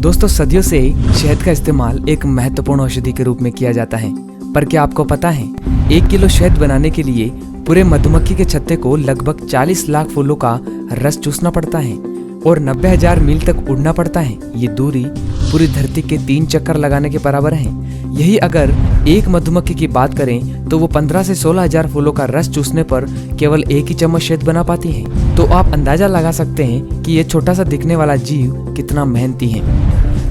दोस्तों सदियों से शहद का इस्तेमाल एक महत्वपूर्ण औषधि के रूप में किया जाता है। पर क्या आपको पता है 1 किलो शहद बनाने के लिए पूरे मधुमक्खी के छत्ते को लगभग 40 लाख फूलों का रस चूसना पड़ता है और 90,000 मील तक उड़ना पड़ता है। ये दूरी पूरी धरती के 3 चक्कर लगाने के बराबर है। यही अगर एक मधुमक्खी की बात करें तो वो 15 से 16,000 फूलों का रस चूसने पर केवल 1 ही चम्मच शहद बना पाती है। तो आप अंदाजा लगा सकते हैं कि ये छोटा सा दिखने वाला जीव कितना मेहनती है।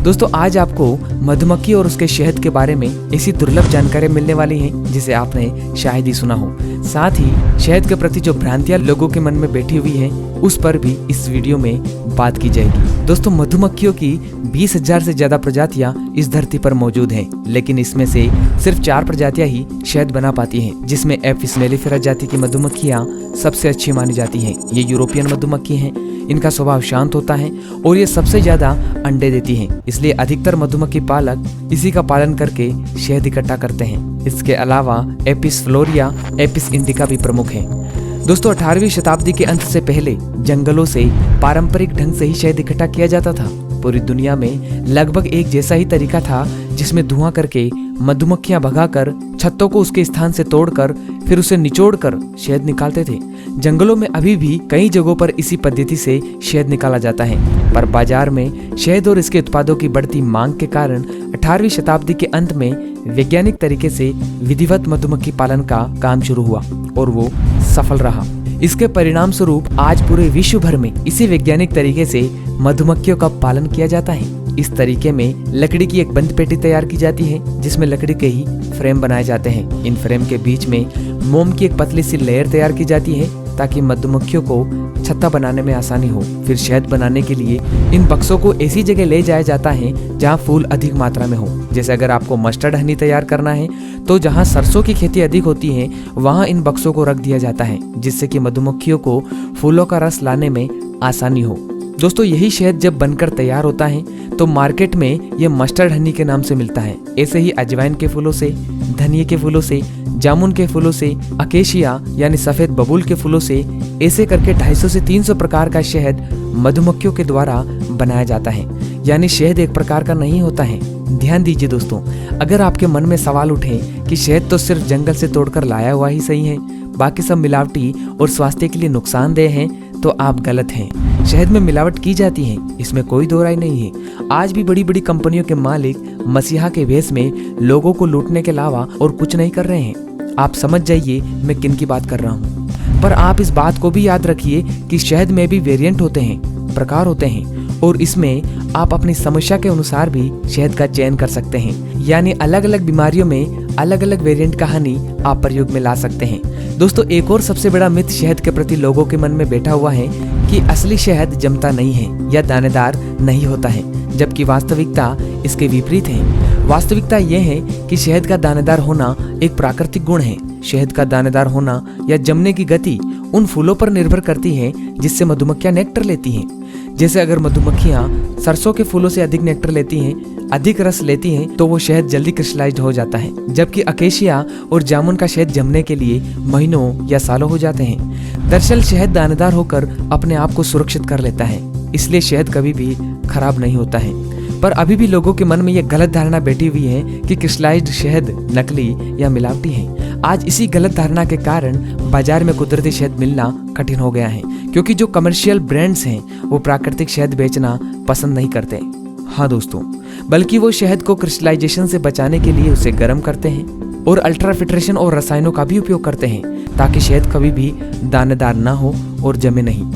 दोस्तों आज आपको मधुमक्खी और उसके शहद के बारे में ऐसी दुर्लभ जानकारी मिलने वाली है जिसे आपने शायद ही सुना हो। साथ ही शहद के प्रति जो भ्रांतियां लोगों के मन में बैठी हुई है उस पर भी इस वीडियो में बात की जाएगी। दोस्तों मधुमक्खियों की 20,000 से ज्यादा प्रजातियां इस धरती पर मौजूद हैं, लेकिन इसमें से सिर्फ 4 प्रजातियां ही शहद बना पाती हैं, जिसमें एपिस मेलिफेरा जाति की मधुमक्खियां सबसे अच्छी मानी जाती हैं। ये यूरोपियन मधुमक्खी हैं, इनका स्वभाव शांत होता है और ये सबसे ज्यादा अंडे देती हैं, इसलिए अधिकतर मधुमक्खी पालक इसी का पालन करके शहद इकट्ठा करते हैं। इसके अलावा एपिस फ्लोरिया, एपिस इंडिका भी प्रमुख हैं। दोस्तों 18वीं शताब्दी के अंत से पहले जंगलों से पारंपरिक ढंग से ही शहद इकट्ठा किया जाता था। पूरी दुनिया में लगभग एक जैसा ही तरीका था जिसमें धुआं करके मधुमक्खियां भगाकर छत्तों को उसके स्थान से तोड़कर फिर उसे निचोड़कर शहद निकालते थे। जंगलों में अभी भी कई जगहों पर इसी पद्धति से शहद निकाला जाता है, पर बाजार में शहद और इसके उत्पादों की बढ़ती मांग के कारण 18वीं शताब्दी के अंत में वैज्ञानिक तरीके से विधिवत मधुमक्खी पालन का काम शुरू हुआ और वो सफल रहा। इसके परिणाम स्वरूप आज पूरे विश्व भर में इसी वैज्ञानिक तरीके से मधुमक्खियों का पालन किया जाता है। इस तरीके में लकड़ी की एक बंद पेटी तैयार की जाती है जिसमें लकड़ी के ही फ्रेम बनाए जाते हैं। इन फ्रेम के बीच में मोम की एक पतली सी लेयर तैयार की जाती है ताकि मधुमक्खियों को छत्ता बनाने में आसानी हो। फिर शहद बनाने के लिए इन बक्सों को ऐसी जगह ले जाया जाता है जहां फूल अधिक मात्रा में हो। जैसे अगर आपको मस्टर्ड हनी तैयार करना है तो जहां सरसों की खेती अधिक होती है वहां इन बक्सों को रख दिया जाता है, जिससे कि मधुमक्खियों को फूलों का रस लाने में आसानी हो। दोस्तों यही शहद जब बनकर तैयार होता है तो मार्केट में ये मस्टर्ड हनी के नाम से मिलता है। ऐसे ही अजवाइन के फूलों से, धनिये के फूलों से, जामुन के फूलों से, अकेशिया यानी सफेद बबूल के फूलों से, ऐसे करके 250 से 300 प्रकार का शहद मधुमक्खियों के द्वारा बनाया जाता है। यानी शहद एक प्रकार का नहीं होता है। ध्यान दीजिए दोस्तों, अगर आपके मन में सवाल उठे कि शहद तो सिर्फ जंगल से तोड़कर लाया हुआ ही सही है, बाकी सब मिलावटी और स्वास्थ्य के लिए नुकसानदेह है, तो आप गलत हैं। शहद में मिलावट की जाती है, इसमें कोई दो राय नहीं है। आज भी बड़ी बड़ी कंपनियों के मालिक मसीहा के भेष में लोगों को लूटने के अलावा और कुछ नहीं कर रहे हैं। आप समझ जाइए मैं किन की बात कर रहा हूँ। पर आप इस बात को भी याद रखिए कि शहद में भी वेरिएंट होते हैं, प्रकार होते हैं, और इसमें आप अपनी समस्या के अनुसार भी शहद का चयन कर सकते हैं। यानी अलग अलग बीमारियों में अलग अलग वेरिएंट का हनी आप प्रयोग में ला सकते हैं। दोस्तों एक और सबसे बड़ा मिथ शहद के प्रति लोगों के मन में बैठा हुआ है कि असली शहद जमता नहीं है या दानेदार नहीं होता है, जबकि वास्तविकता इसके विपरीत है। वास्तविकता यह है कि शहद का दानेदार होना एक प्राकृतिक गुण है। शहद का दानेदार होना या जमने की गति उन फूलों पर निर्भर करती है जिससे मधुमक्खियां नेक्टर लेती हैं। जैसे अगर मधुमक्खियां सरसों के फूलों से अधिक नेक्टर लेती हैं, अधिक रस लेती हैं, तो वो शहद जल्दी क्रिस्टलाइज्ड हो जाता है, जबकि अकेशिया और जामुन का शहद जमने के लिए महीनों या सालों हो जाते हैं। दरअसल शहद दानेदार होकर अपने आप को सुरक्षित कर लेता है, इसलिए शहद कभी भी खराब नहीं होता है। पर अभी भी लोगों के मन में यह गलत धारणा बैठी हुई है कि क्रिस्टलाइज्ड शहद नकली या मिलावटी है। आज इसी गलत धारणा के कारण बाजार में कुदरती शहद मिलना कठिन हो गया है, क्योंकि जो कमर्शियल ब्रांड्स हैं वो प्राकृतिक शहद बेचना पसंद नहीं करते। हाँ दोस्तों, बल्कि वो शहद को क्रिस्टलाइजेशन से बचाने के लिए उसे गर्म करते हैं और अल्ट्राफिल्ट्रेशन और रसायनों का भी उपयोग करते हैं ताकि शहद कभी भी दानेदार ना हो और जमे नहीं।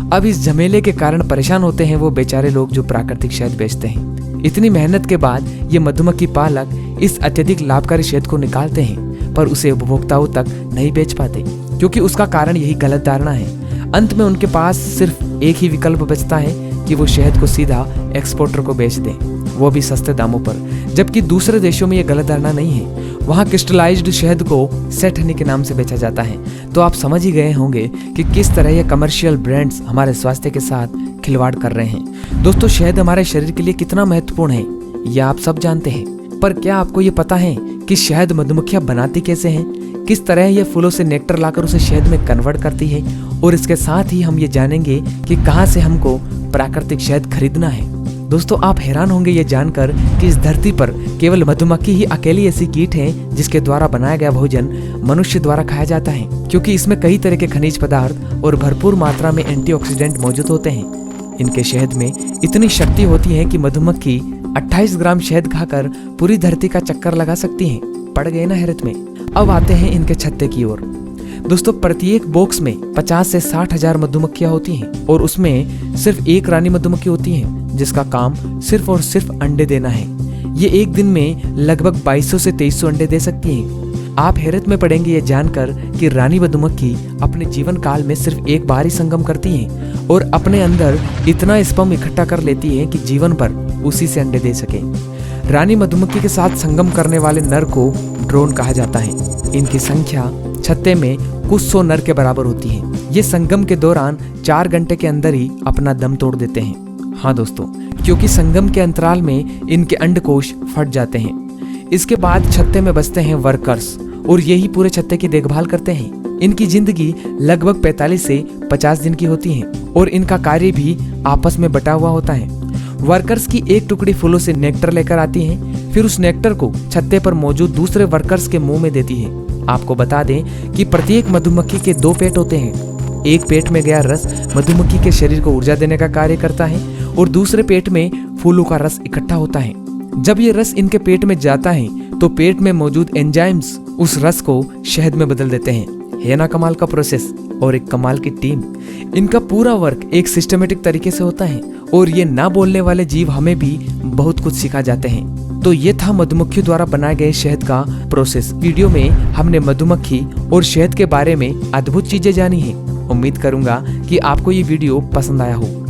अब इस झमेले के कारण परेशान होते हैं वो बेचारे लोग जो प्राकृतिक शहद बेचते हैं। इतनी मेहनत के बाद ये मधुमक्खी पालक इस अत्यधिक लाभकारी शहद को निकालते हैं, पर उसे उपभोक्ताओं तक नहीं बेच पाते, क्योंकि उसका कारण यही गलत धारणा है। अंत में उनके पास सिर्फ एक ही विकल्प बचता है कि वो शहद को सीधा एक्सपोर्टर को बेच दें, वो भी सस्ते दामों पर। जबकि दूसरे देशों में ये गलत धारणा नहीं है, वहाँ क्रिस्टलाइज्ड शहद को सेट हनी के नाम से बेचा जाता है। तो आप समझ ही गए होंगे कि किस तरह ये कमर्शियल ब्रांड्स हमारे स्वास्थ्य के साथ खिलवाड़ कर रहे हैं। दोस्तों शहद हमारे शरीर के लिए कितना महत्वपूर्ण है यह आप सब जानते हैं, पर क्या आपको ये पता है कि शहद मधुमक्खियां बनाती कैसे हैं, किस तरह ये फूलों से नेक्टर लाकर उसे शहद में कन्वर्ट करती है, और इसके साथ ही हम ये जानेंगे कि कहाँ से हमको प्राकृतिक शहद खरीदना है। दोस्तों आप हैरान होंगे ये जानकर कि इस धरती पर केवल मधुमक्खी ही अकेली ऐसी कीट है जिसके द्वारा बनाया गया भोजन मनुष्य द्वारा खाया जाता है, क्योंकि इसमें कई तरह के खनिज पदार्थ और भरपूर मात्रा में एंटीऑक्सीडेंट मौजूद होते हैं। इनके शहद में इतनी शक्ति होती है कि मधुमक्खी 28 ग्राम शहद खाकर पूरी धरती का चक्कर लगा सकती है। पड़ गए ना हैरत में। अब आते हैं इनके छत्ते की ओर। दोस्तों प्रत्येक बॉक्स में 50 से 60 हजार मधुमक्खियां होती हैं और उसमें सिर्फ एक रानी मधुमक्खी होती है जिसका काम सिर्फ और सिर्फ अंडे देना है। ये एक दिन में लगभग 2200 से 2300 अंडे दे सकती हैं। आप हैरत में पड़ेंगे ये जानकर कि रानी मधुमक्खी अपने जीवन काल में सिर्फ एक बार ही संगम करती है और अपने अंदर इतना स्पर्म इकट्ठा कर लेती है कि जीवन भर उसी से अंडे दे सके। रानी मधुमक्खी के साथ संगम करने वाले नर को ड्रोन कहा जाता है। इनकी संख्या छत्ते में कुछ 100 नर के बराबर होती है। ये संगम के दौरान 4 घंटे के अंदर ही अपना दम तोड़ देते हैं। हाँ दोस्तों, क्योंकि संगम के अंतराल में इनके अंडकोश फट जाते हैं। इसके बाद छत्ते में बसते हैं वर्कर्स और यही पूरे छत्ते की देखभाल करते हैं। इनकी जिंदगी लगभग 45 से 50 दिन की होती है और इनका कार्य भी आपस में बटा हुआ होता है। वर्कर्स की एक टुकड़ी फूलों से नेक्टर लेकर आती है, फिर उस नेक्टर को छत्ते पर मौजूद दूसरे वर्कर्स के मुंह में देती है। आपको बता दें कि प्रत्येक मधुमक्खी के 2 पेट होते हैं। एक पेट में गया रस मधुमक्खी के शरीर को ऊर्जा देने का कार्य करता है और दूसरे पेट में फूलों का रस इकट्ठा होता है। जब ये रस इनके पेट में जाता है तो पेट में मौजूद एंजाइम्स उस रस को शहद में बदल देते हैं। है ना कमाल का प्रोसेस और एक कमाल की टीम। इनका पूरा वर्क एक सिस्टमेटिक तरीके से होता है और ये ना बोलने वाले जीव हमें भी बहुत कुछ सिखा जाते हैं। तो ये था मधुमक्खियों द्वारा बनाए गए शहद का प्रोसेस। वीडियो में हमने मधुमक्खी और शहद के बारे में अद्भुत चीजें जानी हैं। उम्मीद करूंगा कि आपको ये वीडियो पसंद आया हो।